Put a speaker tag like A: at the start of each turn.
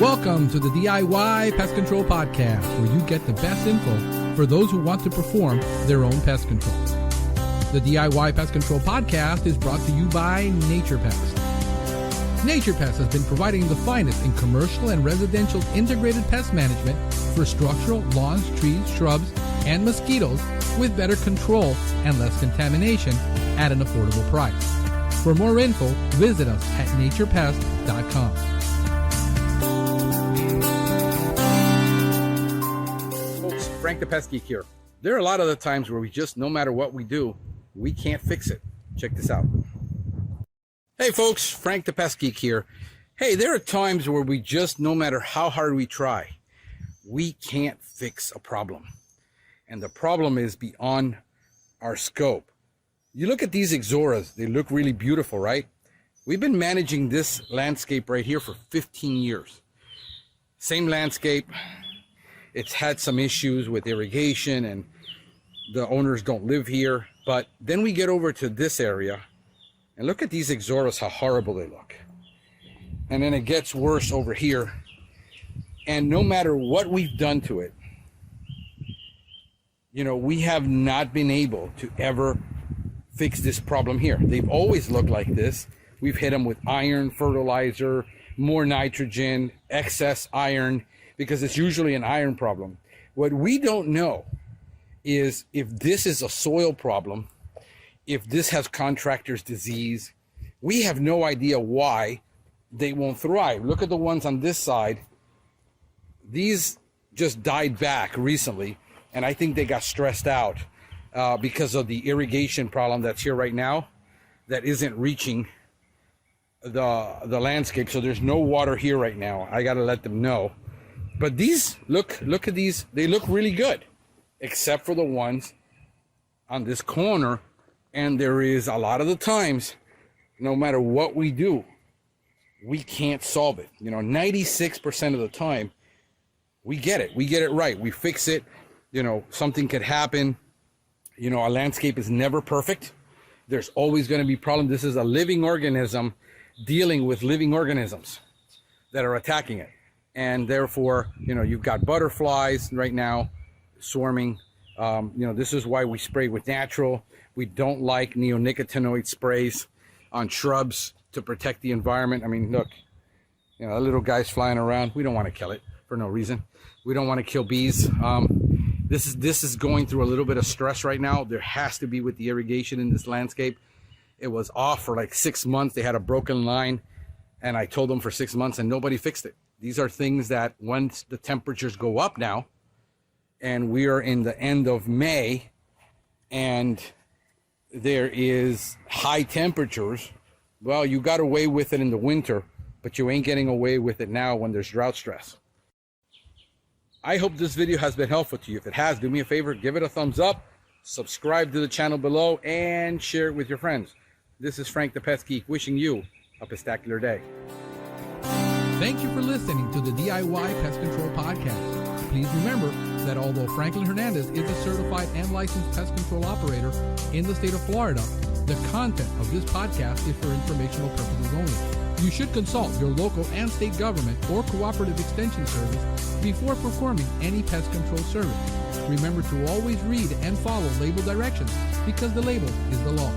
A: Welcome to the DIY Pest Control Podcast, where you get the best info for those who want to perform their own pest control. The DIY Pest Control Podcast is brought to you by Nature Pest. Nature Pest has been providing the finest in commercial and residential integrated pest management for structural, lawns, trees, shrubs, and mosquitoes with better control and less contamination at an affordable price. For more info, visit us at naturepest.com.
B: Folks, Frank the Pest Geek here. There are a lot of the times where we just, no matter what we do, we can't fix it. Check this out. Hey folks, Frank the Pest Geek here. Hey, there are times where we just, no matter how hard we try, we can't fix a problem. And the problem is beyond our scope. You look at these Ixoras, they look really beautiful, right? We've been managing this landscape right here for 15 years. Same landscape. It's had some issues with irrigation and the owners don't live here. But then we get over to this area and look at these Ixoras, how horrible they look. And then it gets worse over here. And no matter what we've done to it, you know, we have not been able to ever fix this problem here. They've always looked like this. We've hit them with iron, fertilizer, more nitrogen, excess iron, because it's usually an iron problem. What we don't know is if this is a soil problem, if this has contractor's disease. We have no idea why they won't thrive. Look at the ones on this side. These just died back recently, and I think they got stressed out because of the irrigation problem that's here right now that isn't reaching the landscape. So there's no water here right now. I got to let them know. But these, look at these. They look really good, except for the ones on this corner. And there is a lot of the times, no matter what we do, we can't solve it. You know, 96% of the time, we get it. We get it right. We fix it. You know, something could happen. You know, our landscape is never perfect. There's always going to be problems. This is a living organism dealing with living organisms that are attacking it. And therefore, you know, you've got butterflies right now swarming. You know, this is why we spray with natural. We don't like neonicotinoid sprays on shrubs to protect the environment. I mean, look, you know, a little guy's flying around. We don't want to kill it for no reason. We don't want to kill bees. This is going through a little bit of stress right now. There has to be with the irrigation in this landscape. It was off for like 6 months. They had a broken line, and I told them for 6 months, and nobody fixed it. These are things that once the temperatures go up now, and we are in the end of May, and there is high temperatures. Well, you got away with it in the winter, but you ain't getting away with it now when there's drought stress. I hope this video has been helpful to you. If it has, do me a favor, give it a thumbs up, subscribe to the channel below, and share it with your friends. This is Frank the Pest Geek wishing you a pestacular day.
A: Thank you for listening to the DIY Pest Control Podcast. Please remember that although Franklin Hernandez is a certified and licensed pest control operator in the state of Florida, the content of this podcast is for informational purposes only. You should consult your local and state government or cooperative extension service before performing any pest control service. Remember to always read and follow label directions because the label is the law.